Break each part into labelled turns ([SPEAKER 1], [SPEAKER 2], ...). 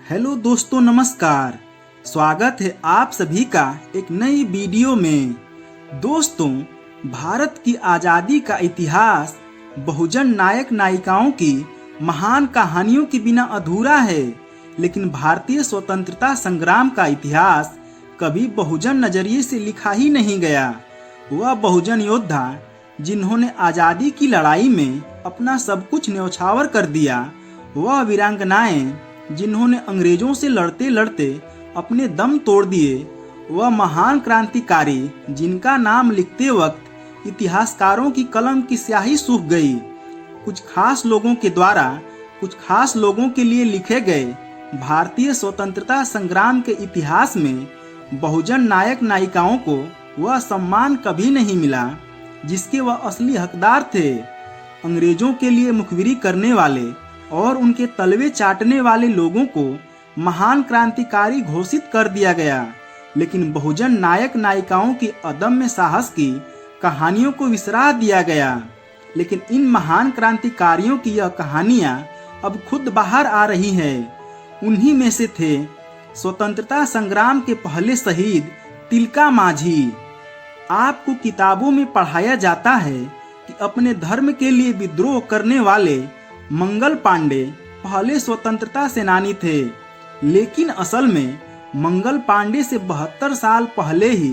[SPEAKER 1] Hello दोस्तों, नमस्कार। स्वागत है आप सभी का एक नई वीडियो में। दोस्तों, भारत की आज़ादी का इतिहास बहुजन नायक नायिकाओं की महान कहानियों के बिना अधूरा है। लेकिन भारतीय स्वतंत्रता संग्राम का इतिहास कभी बहुजन नजरिए से लिखा ही नहीं गया। वह बहुजन योद्धा जिन्होंने आज़ादी की लड़ाई में अपना सब कुछ न्यौछावर कर दिया, वह वीरांगनाएं जिन्होंने अंग्रेजों से लड़ते लड़ते अपने दम तोड़ दिए, वह महान क्रांतिकारी जिनका नाम लिखते वक्त इतिहासकारों की कलम की स्याही सूख गई। कुछ खास लोगों के द्वारा कुछ खास लोगों के लिए लिखे गए भारतीय स्वतंत्रता संग्राम के इतिहास में बहुजन नायक नायिकाओं को वह सम्मान कभी नहीं मिला जिसके वह असली हकदार थे। अंग्रेजों के लिए मुखबिरी करने वाले और उनके तलवे चाटने वाले लोगों को महान क्रांतिकारी घोषित कर दिया गया, लेकिन बहुजन नायक नायिकाओं की अदम्य साहस की कहानियों को विसरा दिया गया। लेकिन इन महान क्रांतिकारियों की यह कहानियां अब खुद बाहर आ रही हैं। उन्हीं में से थे स्वतंत्रता संग्राम के पहले शहीद तिलका माझी। आपको किताबों में पढ़ाया जाता है कि अपने धर्म के लिए विद्रोह करने वाले मंगल पांडे पहले स्वतंत्रता सेनानी थे, लेकिन असल में मंगल पांडे से 72 साल पहले ही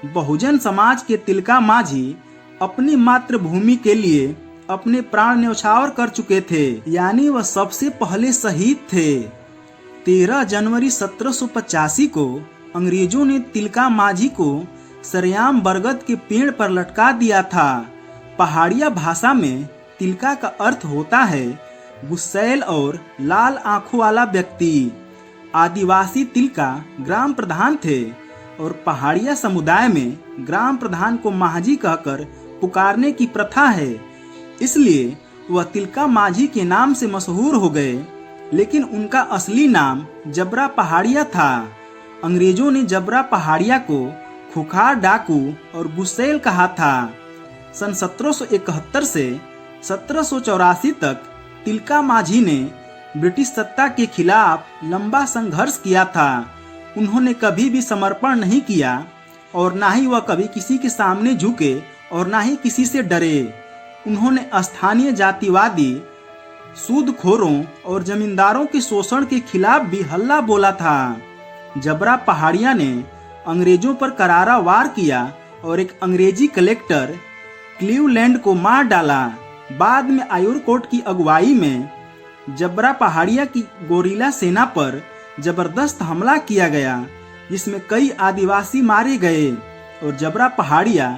[SPEAKER 1] बहुजन समाज के तिलका माझी अपनी मातृभूमि के लिए अपने प्राण न्यौछावर कर चुके थे, यानी वह सबसे पहले शहीद थे। 13 जनवरी 1785 को अंग्रेजों ने तिलका माझी को सरेआम बरगद के पेड़ पर लटका दिया था। पहाड़िया भाषा में तिलका का अर्थ होता है गुस्सैल और लाल आंखों वाला व्यक्ति। आदिवासी तिलका ग्राम प्रधान थे और पहाड़िया समुदाय में ग्राम प्रधान को माझी कहकर पुकारने की प्रथा है, इसलिए वह तिलका माझी के नाम से मशहूर हो गए। लेकिन उनका असली नाम जबरा पहाड़िया था। अंग्रेजों ने जबरा पहाड़िया को खुखार डाकू और गुस्सैल कहा था। सन 1771 से 1784 तक तिलका माझी ने ब्रिटिश सत्ता के खिलाफ लंबा संघर्ष किया था। उन्होंने कभी भी समर्पण नहीं किया और ना ही वह कभी किसी के सामने झुके और ना ही किसी से डरे। उन्होंने स्थानीय जातिवादी सूदखोरों और जमींदारों के शोषण के खिलाफ भी हल्ला बोला था। जबरा पहाड़िया ने अंग्रेजों पर करारा वार किया और एक अंग्रेजी कलेक्टर क्लीवलैंड को मार डाला। बाद में आयुरकोट की अगुवाई में जबरा पहाड़िया की गोरिल्ला सेना पर जबरदस्त हमला किया गया, जिसमें कई आदिवासी मारे गए और जबरा पहाड़िया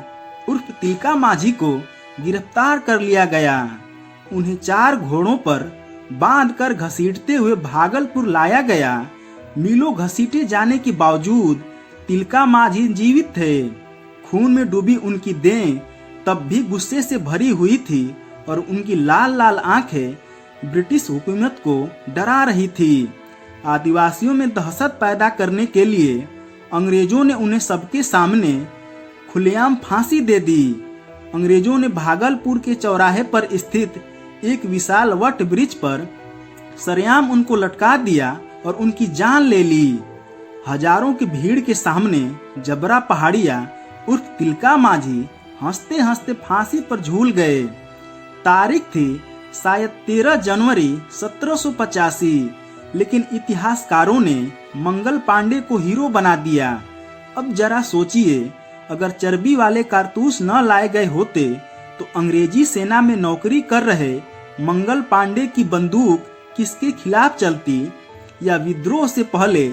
[SPEAKER 1] उर्फ तिलका माझी को गिरफ्तार कर लिया गया। उन्हें 4 घोड़ों पर बांधकर घसीटते हुए भागलपुर लाया गया। मीलों घसीटे जाने के बावजूद तिलका माझी जीवित थे। खून में डूबी उनकी देह तब भी गुस्से से भरी हुई थी और उनकी लाल लाल आंखें ब्रिटिश हुकूमत को डरा रही थी। आदिवासियों में दहशत पैदा करने के लिए अंग्रेजों ने उन्हें सबके सामने खुलेआम फांसी दे दी। अंग्रेजों ने भागलपुर के चौराहे पर स्थित एक विशाल वट वृक्ष पर सरेआम उनको लटका दिया और उनकी जान ले ली। हजारों की भीड़ के सामने जबरा पहाड़िया उर्फ तिलका माझी हंसते हंसते फांसी पर झूल गए। तारीख थी शायद 13 जनवरी 1785, लेकिन इतिहासकारों ने मंगल पांडे को हीरो बना दिया। अब जरा सोचिए, अगर चर्बी वाले कारतूस न लाए गए होते तो अंग्रेजी सेना में नौकरी कर रहे मंगल पांडे की बंदूक किसके खिलाफ चलती, या विद्रोह से पहले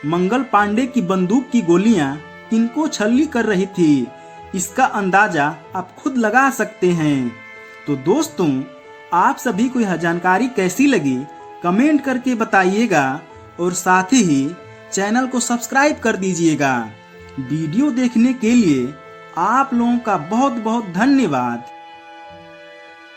[SPEAKER 1] मंगल पांडे की बंदूक की गोलियां किनको छल्ली कर रही थी, इसका अंदाजा आप खुद लगा सकते हैं। तो दोस्तों, आप सभी को यह जानकारी कैसी लगी कमेंट करके बताइएगा और साथ ही चैनल को सब्सक्राइब कर दीजिएगा। वीडियो देखने के लिए आप लोगों का बहुत बहुत धन्यवाद।